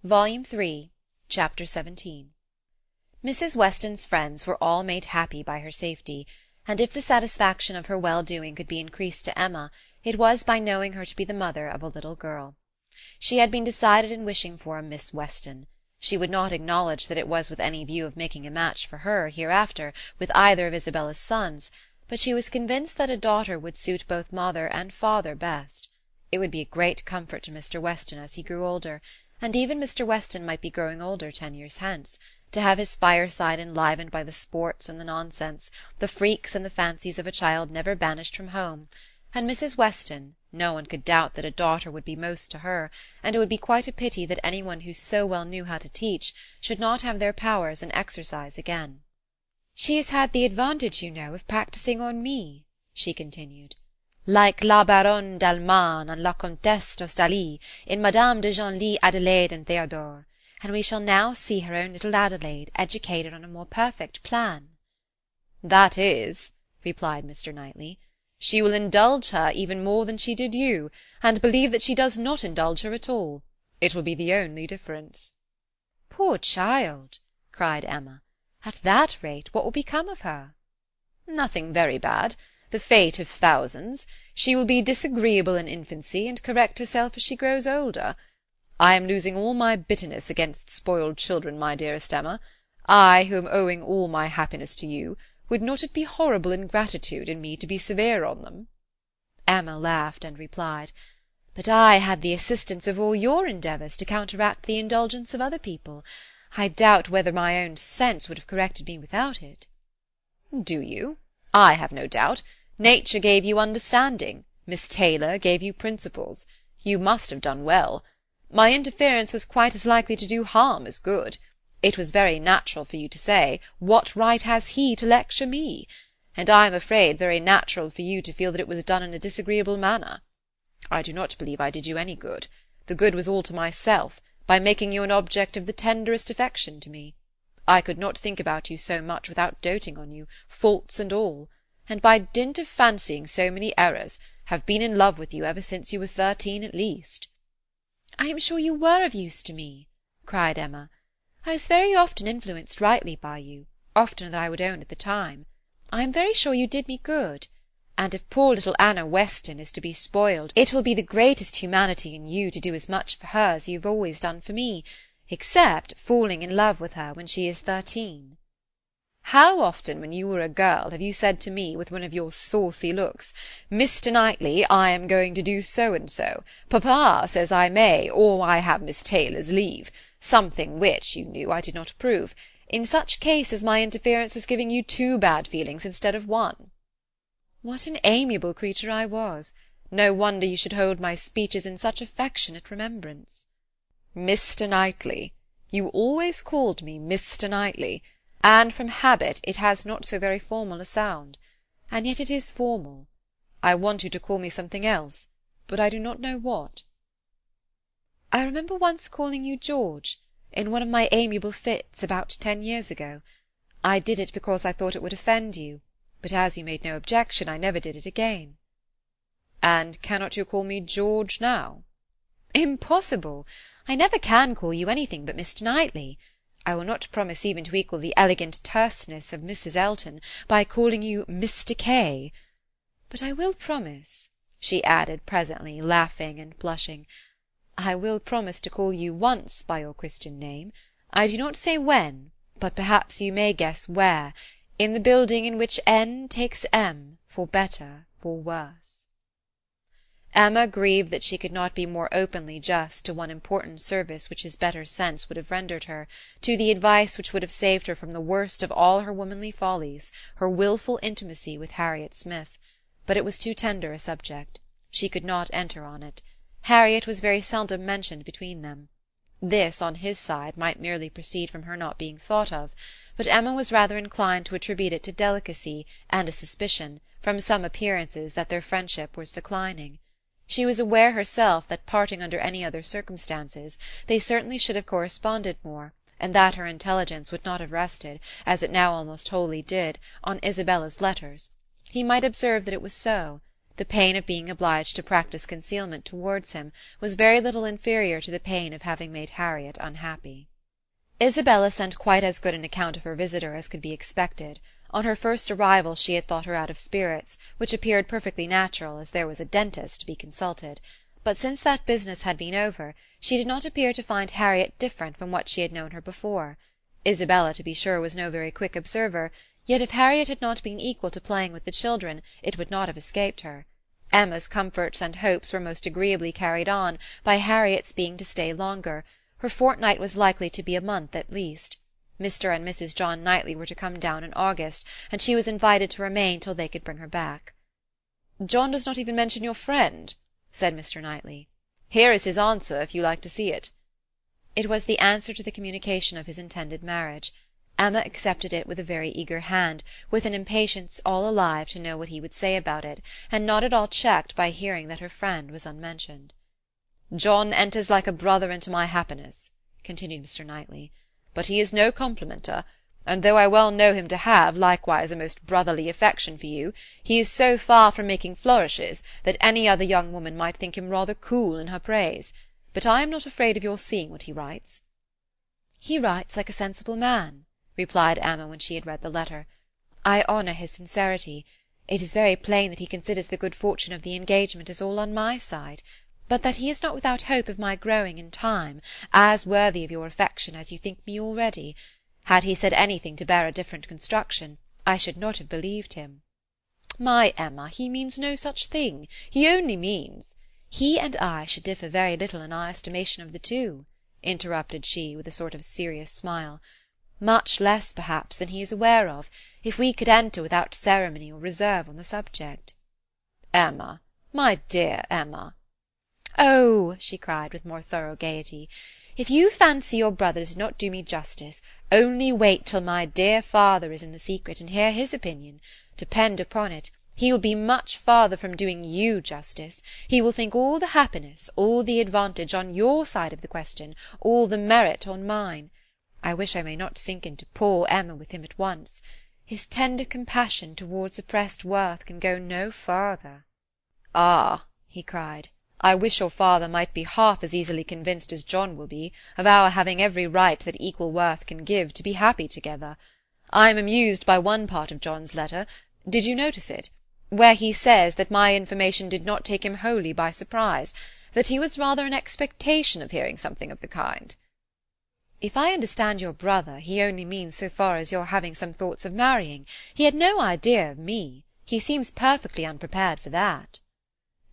Volume 3, Chapter 17. Mrs. Weston's friends were all made happy by her safety, and if the satisfaction of her well-doing could be increased to Emma, it was by knowing her to be the mother of a little girl. She had been decided in wishing for a Miss Weston. She would not acknowledge that it was with any view of making a match for her, hereafter, with either of Isabella's sons, but she was convinced that a daughter would suit both mother and father best. It would be a great comfort to Mr. Weston as he grew older, and even Mr. Weston might be growing older 10 years hence, to have his fireside enlivened by the sports and the nonsense, the freaks and the fancies of a child never banished from home, and Mrs. Weston, no one could doubt that a daughter would be most to her, and it would be quite a pity that any one who so well knew how to teach should not have their powers in exercise again. "She has had the advantage, you know, of practising on me," she continued, "like la Baronne d'Alman and la Comtesse d'Ostalie in Madame de Genlis, Adelaide, and Theodore, and we shall now see her own little Adelaide educated on a more perfect plan." "That is," replied Mr. Knightley, "she will indulge her even more than she did you, and believe that she does not indulge her at all. It will be the only difference." "Poor child!" cried Emma. "At that rate, what will become of her?" "Nothing very bad. The fate of thousands. She will be disagreeable in infancy, and correct herself as she grows older. I am losing all my bitterness against spoiled children, my dearest Emma. I, who am owing all my happiness to you, would not it be horrible ingratitude in me to be severe on them?" Emma laughed and replied, "But I had the assistance of all your endeavours to counteract the indulgence of other people. I doubt whether my own sense would have corrected me without it." "Do you? I have no doubt. Nature gave you understanding. Miss Taylor gave you principles. You must have done well. My interference was quite as likely to do harm as good. It was very natural for you to say, 'What right has he to lecture me?' and I am afraid very natural for you to feel that it was done in a disagreeable manner. I do not believe I did you any good. The good was all to myself, by making you an object of the tenderest affection to me. I could not think about you so much without doting on you, faults and all, and by dint of fancying so many errors, have been in love with you ever since you were 13 at least." "I am sure you were of use to me," cried Emma. "I was very often influenced rightly by you, oftener than I would own at the time. I am very sure you did me good, and if poor little Anna Weston is to be spoiled, it will be the greatest humanity in you to do as much for her as you have always done for me, except falling in love with her when she is 13. How often when you were a girl have you said to me, with one of your saucy looks, 'Mr. Knightley, I am going to do so-and-so. Papa says I may, or I have Miss Taylor's leave,' something which, you knew, I did not approve. In such cases my interference was giving you 2 bad feelings instead of 1. "What an amiable creature I was! No wonder you should hold my speeches in such affectionate remembrance." "Mr. Knightley. You always called me Mr. Knightley, and from habit it has not so very formal a sound, and yet it is formal. I want you to call me something else, but I do not know what." "I remember once calling you George, in one of my amiable fits, about 10 years ago. I did it because I thought it would offend you, but as you made no objection, I never did it again." "And cannot you call me George now?" "Impossible! I never can call you anything but Mr. Knightley. I will not promise even to equal the elegant terseness of Mrs. Elton by calling you Mr. K. But I will promise," she added presently, laughing and blushing, "I will promise to call you once by your Christian name. I do not say when, but perhaps you may guess where, in the building in which N takes M, for better, for worse." Emma grieved that she could not be more openly just to one important service which his better sense would have rendered her, to the advice which would have saved her from the worst of all her womanly follies, her wilful intimacy with Harriet Smith. But it was too tender a subject. She could not enter on it. Harriet was very seldom mentioned between them. This, on his side, might merely proceed from her not being thought of, but Emma was rather inclined to attribute it to delicacy and a suspicion, from some appearances, that their friendship was declining. She was aware herself that, parting under any other circumstances, they certainly should have corresponded more, and that her intelligence would not have rested, as it now almost wholly did, on Isabella's letters. He might observe that it was so, The pain of being obliged to practise concealment towards him was very little inferior to the pain of having made Harriet unhappy. Isabella sent quite as good an account of her visitor as could be expected. On her first arrival she had thought her out of spirits, which appeared perfectly natural, as there was a dentist to be consulted. But since that business had been over, she did not appear to find Harriet different from what she had known her before. Isabella, to be sure, was no very quick observer, yet if Harriet had not been equal to playing with the children, it would not have escaped her. Emma's comforts and hopes were most agreeably carried on by Harriet's being to stay longer. Her fortnight was likely to be a month at least. Mr. and Mrs. John Knightley were to come down in August, and she was invited to remain till they could bring her back. "John does not even mention your friend," said Mr. Knightley. "Here is his answer, if you like to see it." It was the answer to the communication of his intended marriage. Emma accepted it with a very eager hand, with an impatience all alive to know what he would say about it, and not at all checked by hearing that her friend was unmentioned. "John enters like a brother into my happiness," continued Mr. Knightley, "but he is no complimenter, and though I well know him to have, likewise, a most brotherly affection for you, he is so far from making flourishes that any other young woman might think him rather cool in her praise. But I am not afraid of your seeing what he writes." "He writes like a sensible man," replied Emma when she had read the letter. "I honour his sincerity. It is very plain that he considers the good fortune of the engagement as all on my side, but that he is not without hope of my growing in time as worthy of your affection as you think me already. Had he said anything to bear a different construction, I should not have believed him." "My Emma, he means no such thing. He only means—" "He and I should differ very little in our estimation of the two," interrupted she, with a sort of serious smile. "Much less, perhaps, than he is aware of, if we could enter without ceremony or reserve on the subject." "Emma, my dear Emma!" "Oh," she cried, with more thorough gaiety, "if you fancy your brother does not do me justice, only wait till my dear father is in the secret, and hear his opinion. Depend upon it, he will be much farther from doing you justice. He will think all the happiness, all the advantage on your side of the question, all the merit on mine. I wish I may not sink into poor Emma with him at once. His tender compassion towards oppressed worth can go no farther." "Ah," he cried, "I wish your father might be half as easily convinced as John will be, of our having every right that equal worth can give, to be happy together. I am amused by one part of John's letter, did you notice it, where he says that my information did not take him wholly by surprise, that he was rather in expectation of hearing something of the kind." "If I understand your brother, he only means so far as your having some thoughts of marrying. He had no idea of me. He seems perfectly unprepared for that."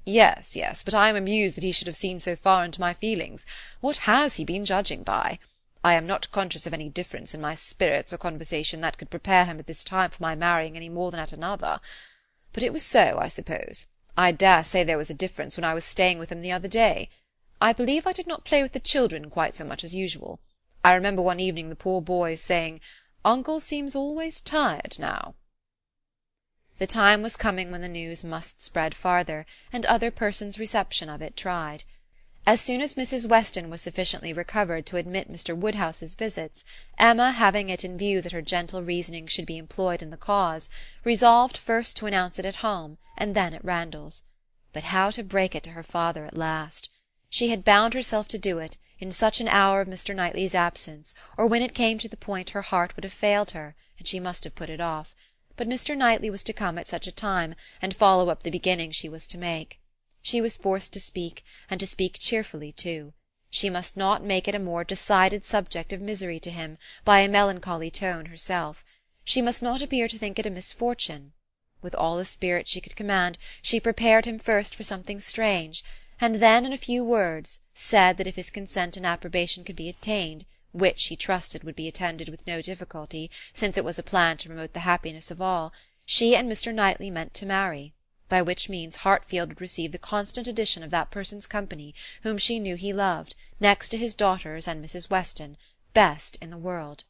"Yes, yes, but I am amused that he should have seen so far into my feelings. What has he been judging by? I am not conscious of any difference in my spirits or conversation that could prepare him at this time for my marrying any more than at another. But it was so, I suppose. I dare say there was a difference when I was staying with him the other day. I believe I did not play with the children quite so much as usual. I remember one evening the poor boys saying, 'Uncle seems always tired now.'" The time was coming when the news must spread farther, and other persons' reception of it tried. As soon as Mrs. Weston was sufficiently recovered to admit Mr. Woodhouse's visits, Emma, having it in view that her gentle reasoning should be employed in the cause, resolved first to announce it at home, and then at Randalls. But how to break it to her father at last? She had bound herself to do it, in such an hour of Mr. Knightley's absence, or when it came to the point her heart would have failed her, and she must have put it off. But Mr. Knightley was to come at such a time, and follow up the beginning she was to make. She was forced to speak, and to speak cheerfully too. She must not make it a more decided subject of misery to him, by a melancholy tone herself. She must not appear to think it a misfortune. With all the spirit she could command, she prepared him first for something strange, and then, in a few words, said that if his consent and approbation could be obtained, which she trusted would be attended with no difficulty, since it was a plan to promote the happiness of all, she and Mr. Knightley meant to marry, by which means Hartfield would receive the constant addition of that person's company whom she knew he loved, next to his daughters and Mrs. Weston, best in the world.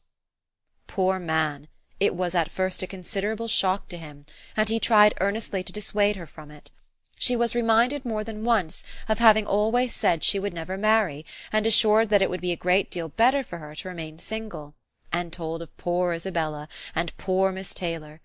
Poor man! It was at first a considerable shock to him, and he tried earnestly to dissuade her from it. She was reminded more than once of having always said she would never marry, and assured that it would be a great deal better for her to remain single, and told of poor Isabella and poor Miss Taylor.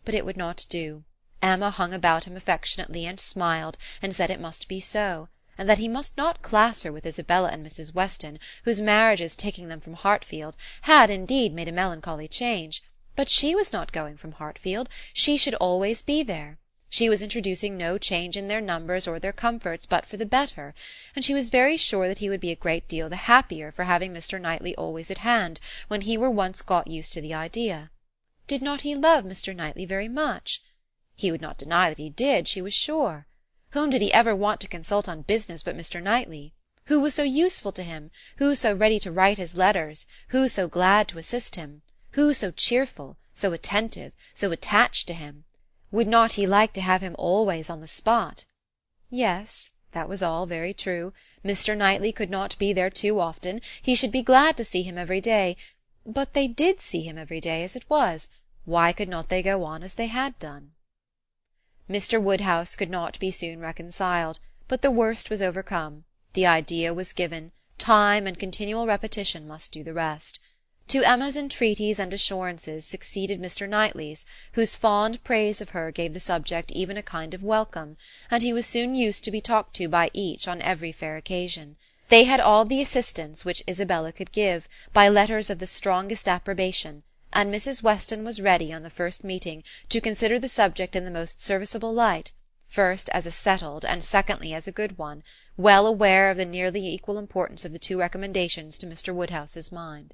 But it would not do. Emma hung about him affectionately and smiled, and said it must be so, and that he must not class her with Isabella and Mrs. Weston, whose marriages taking them from Hartfield had indeed made a melancholy change, but she was not going from Hartfield, she should always be there. She was introducing no change in their numbers or their comforts but for the better, and she was very sure that he would be a great deal the happier for having Mr. Knightley always at hand, when he were once got used to the idea. Did not he love Mr. Knightley very much? He would not deny that he did, she was sure. Whom did he ever want to consult on business but Mr. Knightley? Who was so useful to him? Who so ready to write his letters? Who so glad to assist him? Who so cheerful, so attentive, so attached to him? Would not he like to have him always on the spot? Yes, that was all very true. Mr. Knightley could not be there too often. He should be glad to see him every day. But they did see him every day as it was. Why could not they go on as they had done? Mr. Woodhouse could not be soon reconciled, but the worst was overcome. The idea was given. Time and continual repetition must do the rest. To Emma's entreaties and assurances succeeded Mr. Knightley's, whose fond praise of her gave the subject even a kind of welcome, and he was soon used to be talked to by each on every fair occasion. They had all the assistance which Isabella could give, by letters of the strongest approbation, and Mrs. Weston was ready, on the first meeting, to consider the subject in the most serviceable light, first as a settled, and secondly as a good one, well aware of the nearly equal importance of the two recommendations to Mr. Woodhouse's mind.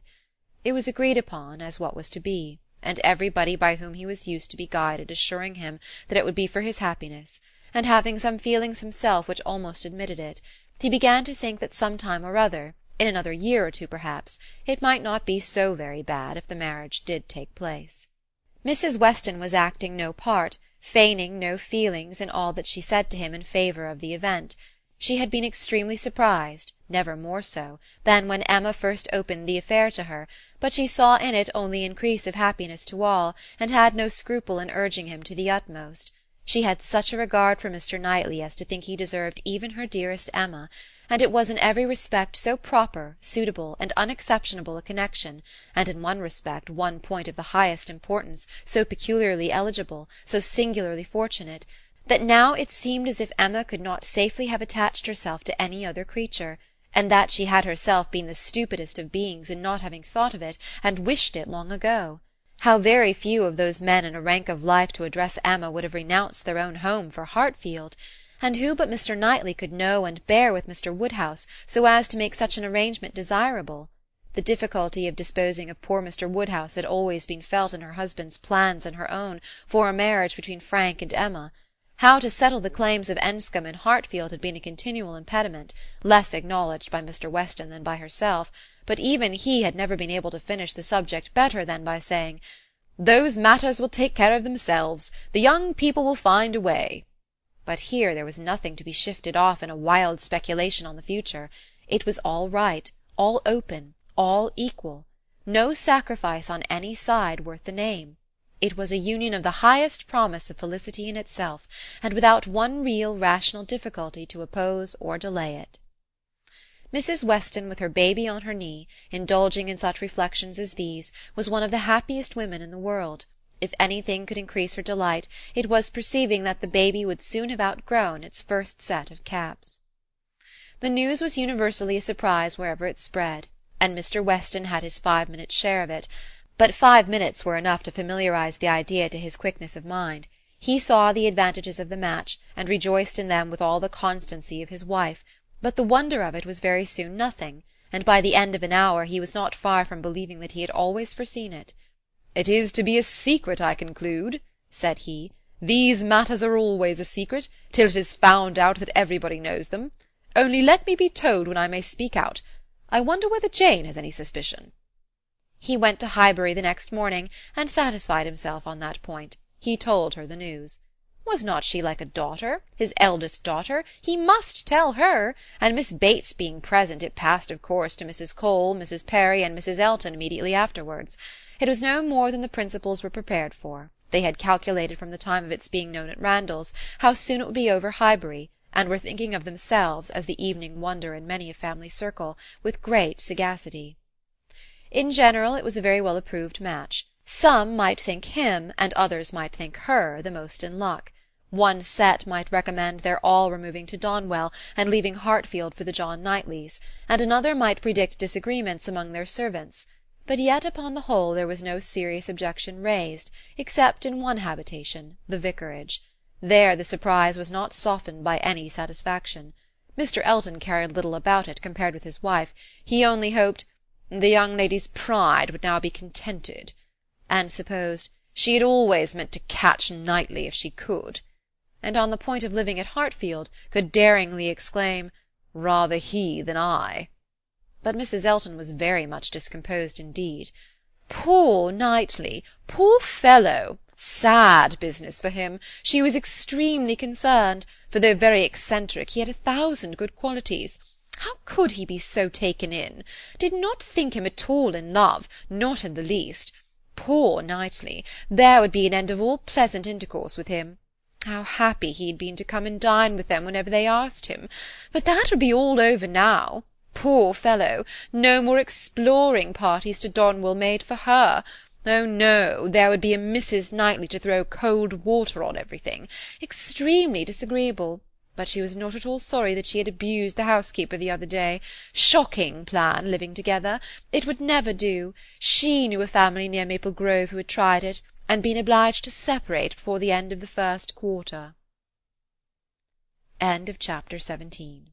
It was agreed upon as what was to be, and everybody by whom he was used to be guided assuring him that it would be for his happiness, and having some feelings himself which almost admitted it, he began to think that some time or other, in another year or two perhaps, it might not be so very bad if the marriage did take place. Mrs. Weston was acting no part, feigning no feelings in all that she said to him in favour of the event. She had been extremely surprised, never more so, than when Emma first opened the affair to her, but she saw in it only increase of happiness to all, and had no scruple in urging him to the utmost. She had such a regard for Mr. Knightley as to think he deserved even her dearest Emma, and it was in every respect so proper, suitable, and unexceptionable a connection, and in one respect one point of the highest importance, so peculiarly eligible, so singularly fortunate, that now it seemed as if Emma could not safely have attached herself to any other creature, and that she had herself been the stupidest of beings in not having thought of it, and wished it long ago. How very few of those men in a rank of life to address Emma would have renounced their own home for Hartfield! And who but Mr. Knightley could know and bear with Mr. Woodhouse, so as to make such an arrangement desirable? The difficulty of disposing of poor Mr. Woodhouse had always been felt in her husband's plans and her own, for a marriage between Frank and Emma. How to settle the claims of Enscombe and Hartfield had been a continual impediment, less acknowledged by Mr. Weston than by herself, but even he had never been able to finish the subject better than by saying, "Those matters will take care of themselves. The young people will find a way." But here there was nothing to be shifted off in a wild speculation on the future. It was all right, all open, all equal. No sacrifice on any side worth the name. It was a union of the highest promise of felicity in itself, and without one real rational difficulty to oppose or delay it. Mrs. Weston, with her baby on her knee, indulging in such reflections as these, was one of the happiest women in the world. If anything could increase her delight, it was perceiving that the baby would soon have outgrown its first set of caps. The news was universally a surprise wherever it spread, and Mr. Weston had his 5-minute share of it, but 5 minutes were enough to familiarize the idea to his quickness of mind. He saw the advantages of the match, and rejoiced in them with all the constancy of his wife, but the wonder of it was very soon nothing, and by the end of an hour he was not far from believing that he had always foreseen it. "It is to be a secret, I conclude," said he. "These matters are always a secret, till it is found out that everybody knows them. Only let me be told when I may speak out. I wonder whether Jane has any suspicion." He went to Highbury the next morning, and satisfied himself on that point. He told her the news. Was not she like a daughter, his eldest daughter? He must tell her, and Miss Bates being present, it passed of course to Mrs. Cole, Mrs. Perry, and Mrs. Elton immediately afterwards. It was no more than the principals were prepared for. They had calculated from the time of its being known at Randalls how soon it would be over Highbury, and were thinking of themselves as the evening wonder in many a family circle, with great sagacity. In general it was a very well approved match. Some might think him, and others might think her, the most in luck. One set might recommend their all removing to Donwell, and leaving Hartfield for the John Knightleys, and another might predict disagreements among their servants; but yet upon the whole there was no serious objection raised, except in one habitation, the vicarage. There the surprise was not softened by any satisfaction. Mr. Elton cared little about it compared with his wife; he only hoped "the young lady's pride would now be contented," and supposed "she had always meant to catch Knightley if she could," and on the point of living at Hartfield could daringly exclaim "rather he than I." But Mrs. Elton was very much discomposed indeed. Poor Knightley! Poor fellow! Sad business for him! She was extremely concerned, for though very eccentric, he had 1,000 good qualities. How could he be so taken in? Did not think him at all in love, not in the least. Poor Knightley! There would be an end of all pleasant intercourse with him. How happy he had been to come and dine with them whenever they asked him! But that would be all over now. Poor fellow! No more exploring parties to Donwell made for her. Oh no, there would be a Mrs. Knightley to throw cold water on everything. Extremely disagreeable. But she was not at all sorry that she had abused the housekeeper the other day. Shocking plan, living together. It would never do. She knew a family near Maple Grove who had tried it, and been obliged to separate before the end of the first quarter. Chapter 18